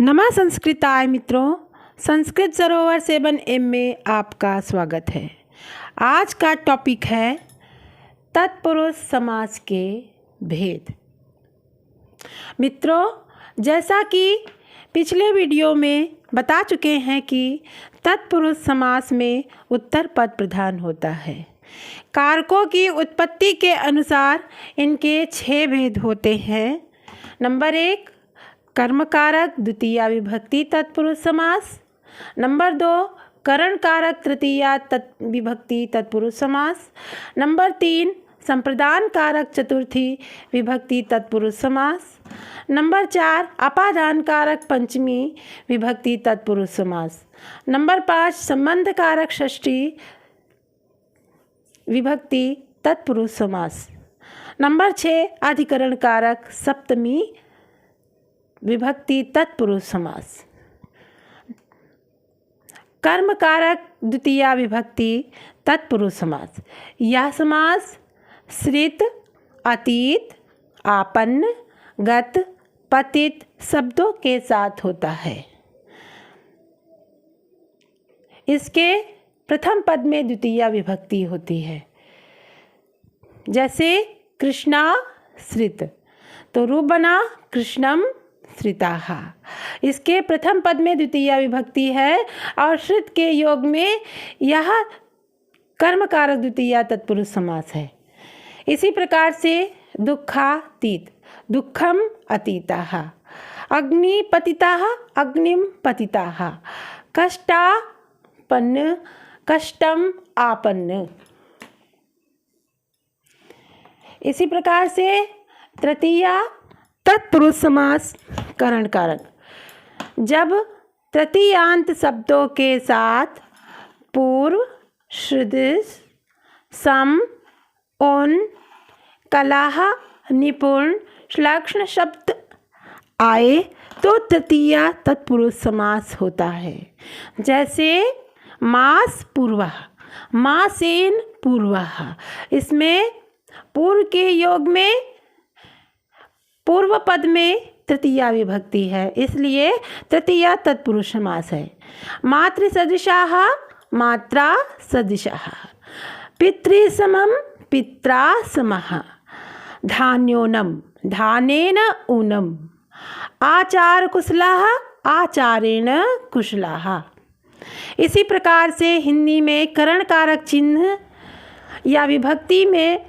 नमः संस्कृताय मित्रों, संस्कृत सरोवर 7M में आपका स्वागत है। आज का टॉपिक है तत्पुरुष समास के भेद। मित्रों, जैसा कि पिछले वीडियो में बता चुके हैं कि तत्पुरुष समास में उत्तर पद प्रधान होता है। कारकों की उत्पत्ति के अनुसार इनके 6 भेद होते हैं। नंबर 1, कर्म कारक द्वितीया विभक्ति तत्पुरुष समास। नंबर 2, करण कारक तृतीया विभक्ति तत्पुरुष समास। नंबर 3, संप्रदान कारक चतुर्थी विभक्ति तत्पुरुष समास। नंबर 4, अपादान कारक पंचमी विभक्ति तत्पुरुष समास। नंबर 5, संबंध कारक षष्ठी विभक्ति तत्पुरुष समास। नंबर 6, अधिकरण कारक सप्तमी विभक्ति तत्पुरुष समास। कर्म कारक द्वितीया विभक्ति तत्पुरुष समास। यह समास श्रित, अतीत, आपन्न, गत, पतित शब्दों के साथ होता है। इसके प्रथम पद में द्वितीया विभक्ति होती है। जैसे कृष्णा श्रित, तो रूप बना कृष्णम श्रिताः। इसके प्रथम पद में द्वितीया विभक्ति है और श्रित के योग में यह कर्म कारक द्वितीया तत्पुरुष समास है। इसी प्रकार से दुःखातीत, दुःखम अतीताः, अग्निपतिताः, अग्निम पतिताः, कष्टापन्न, कष्टम आपन्न। इसी प्रकार से तृतीया तत्पुरुष समास करण कारक, जब तृतीयांत शब्दों के साथ पूर्व, श्रुदिश, सम, उन, कलह, निपुण, श्लक्षण शब्द आए तो तृतीया तत्पुरुष समास होता है। जैसे मास पूर्वः, मासेन पूर्वः। इसमें पूर्व के योग में पूर्व पद में तृतीया विभक्ति है, इसलिए तृतीया तत्पुरुष समास है। मातृ सदृशाः, मात्रा सदृशाः, पितृसमं, पित्रा समः, धान्योनम, धानेन ऊनम, आचार कुशलाः, आचारेण कुशलाः। इसी प्रकार से हिंदी में करण कारक चिन्ह या विभक्ति में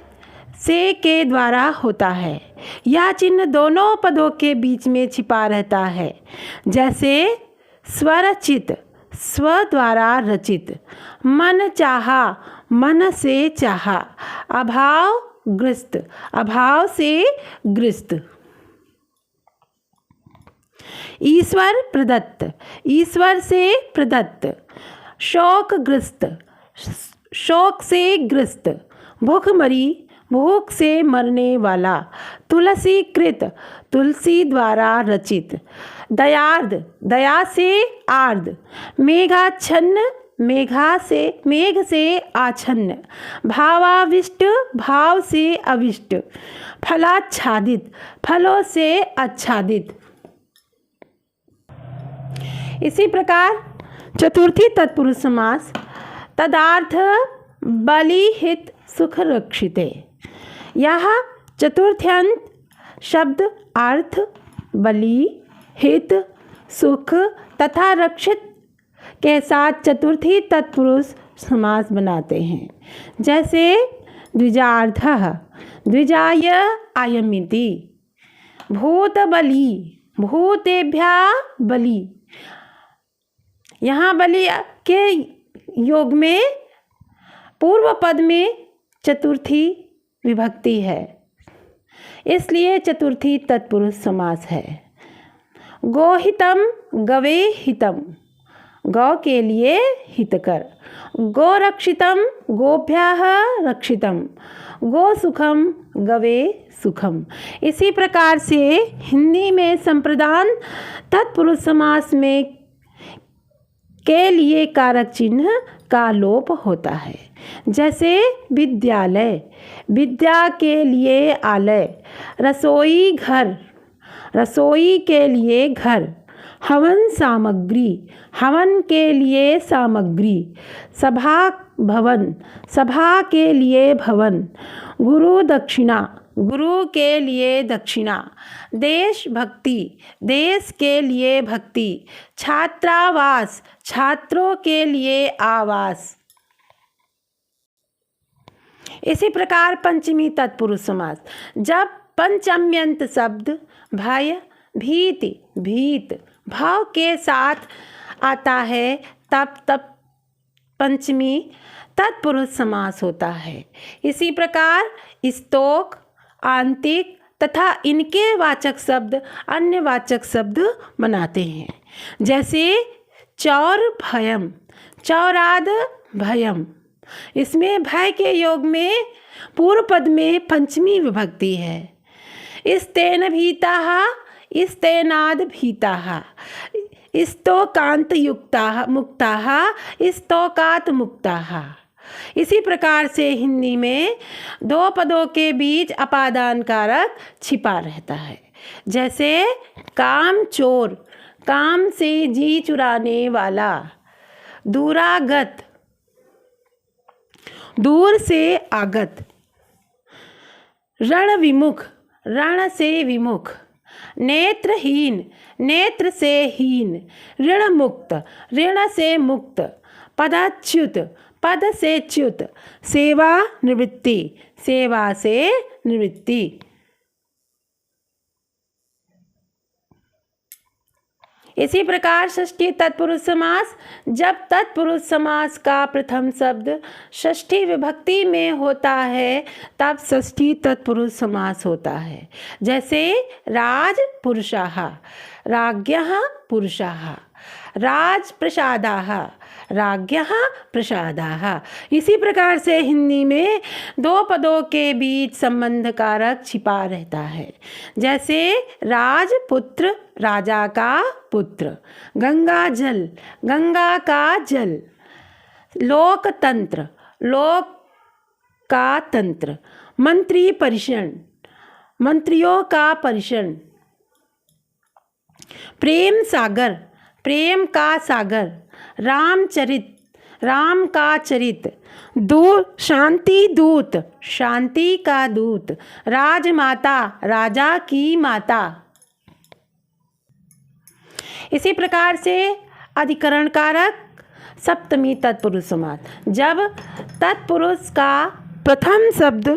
से के द्वारा होता है। यह चिन्ह दोनों पदों के बीच में छिपा रहता है। जैसे स्वरचित, स्व द्वारा रचित, मन चाहा, मन से चाहा, अभाव ग्रस्त, अभाव से ग्रस्त। ईश्वर प्रदत्त, ईश्वर से प्रदत्त, शोकग्रस्त, शोक से ग्रस्त, भूखमरी, भूख से मरने वाला, तुलसी कृत, तुलसी द्वारा रचित, दयार्द, दया से आर्द, मेघाच्छन्न, मेघ से आच्छन्न, भावाविष्ट, भाव से अविष्ट, फलाच्छादित, फलों से आच्छादित। इसी प्रकार चतुर्थी तत्पुरुष समास, तदार्थ बलि हित सुख रक्षिते। यह चतुर्थ्यंत शब्द अर्थ, बलि, हित, सुख तथा रक्षित के साथ चतुर्थी तत्पुरुष समास बनाते हैं। जैसे द्विजार्थः, द्विजाय अयमिति, भूतबली, भूतेभ्यः बलि। यहाँ बलि के योग में पूर्व पद में चतुर्थी विभक्ति है, इसलिए चतुर्थी तत्पुरुष समास है। गोहितम, गवे हितम, गौ के लिए हितकर। गोरक्षितम, गोभ्यः रक्षितम, गो सुखम, गवे सुखम। इसी प्रकार से हिंदी में संप्रदान तत्पुरुष समास में के लिए कारक चिन्ह का लोप होता है। जैसे विद्यालय, विद्या के लिए आलय, रसोई घर, रसोई के लिए घर, हवन सामग्री, हवन के लिए सामग्री। सभा भवन, सभा के लिए भवन। गुरु दक्षिणा, गुरु के लिए दक्षिणा। देशभक्ति, देश के लिए भक्ति। छात्रावास, छात्रों के लिए आवास। इसी प्रकार पंचमी तत्पुरुष समास, जब पंचम्यंत शब्द भय, भीति, भीत भाव के साथ आता है तब पंचमी तत्पुरुष समास होता है। इसी प्रकार स्तोक, आंतिक तथा इनके वाचक शब्द अन्य वाचक शब्द बनाते हैं। जैसे चौर भयम, चौराद भयम। इसमें भय के योग में पूर्व पद में पंचमी विभक्ति है। इस्तेन भीताः, इस्तेनाद भीताः। स्तोकांत युक्ताः मुक्ताः, स्तोकात मुक्ताः। इसी प्रकार से हिंदी में दो पदों के बीच अपादान कारक छिपा रहता है। जैसे काम चोर, काम से जी चुराने वाला। दूरागत, दूर से आगत। रण विमुख, रण से विमुख। नेत्रहीन, नेत्र से हीन। ऋण मुक्त, ऋण से मुक्त। पदच्युत, पद से च्युत। सेवा निवृत्ति, सेवा से निवृत्ति। इसी प्रकार षष्ठी तत्पुरुष समास, जब तत्पुरुष समास का प्रथम शब्द षष्ठी विभक्ति में होता है तब षष्ठी तत्पुरुष समास होता है। जैसे राज पुरुषाः, राज्ञः पुरुषाः। राज प्रसादाः, राज्ञः प्रसादाः। इसी प्रकार से हिंदी में दो पदों के बीच संबंध कारक छिपा रहता है। जैसे राजपुत्र, राजा का पुत्र। गंगा जल, गंगा का जल। लोकतंत्र, लोक का तंत्र। मंत्री परिषद, मंत्रियों का परिषद। प्रेम सागर, प्रेम का सागर। रामचरित, राम का चरित। दूत, शांति दूत, शांति का दूत। राजमाता, राजा की माता। इसी प्रकार से अधिकरण कारक सप्तमी तत्पुरुष समास, जब तत्पुरुष का प्रथम शब्द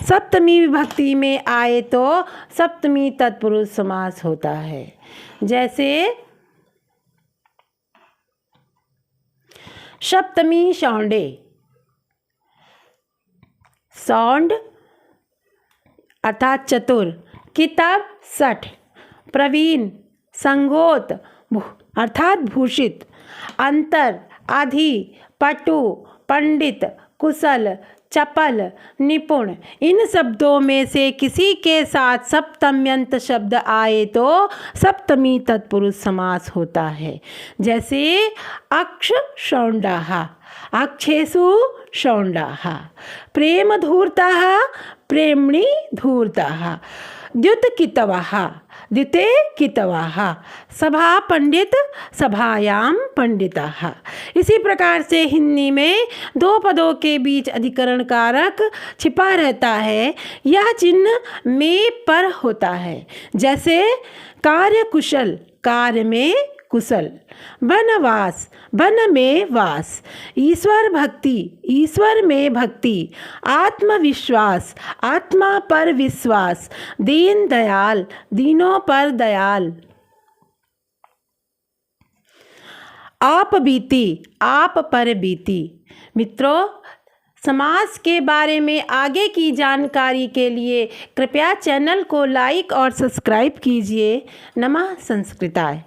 सप्तमी विभक्ति में आए तो सप्तमी तत्पुरुष समास होता है। जैसे सप्तमी सौंडे, सौंड अर्थात चतुर। किताब सठ। प्रवीण, संगोत अर्थात भूषित। अंतर, आधि, पटु, पंडित, कुशल, चपल, निपुण। इन शब्दों में से किसी के साथ सप्तम्यंत शब्द आए तो सप्तमी तत्पुरुष समास होता है। जैसे अक्ष शौंडाः, अक्षेषु शौंडाः। प्रेम धूर्ताः, प्रेम्णि धूर्ताः। द्युतकितवः, द्युते कितवाः। सभा पंडित, सभायां पंडिताः। इसी प्रकार से हिंदी में दो पदों के बीच अधिकरण कारक छिपा रहता है। यह चिन्ह में पर होता है। जैसे कार्य कुशल, कार्य में कुशल। वनवास, वन में वास। ईश्वर भक्ति, ईश्वर में भक्ति। आत्मविश्वास, आत्मा पर विश्वास। दीन दयाल, दीनों पर दयाल। आप बीती, आप पर बीती। मित्रों, समास के बारे में आगे की जानकारी के लिए कृपया चैनल को लाइक और सब्सक्राइब कीजिए। नमः संस्कृताय।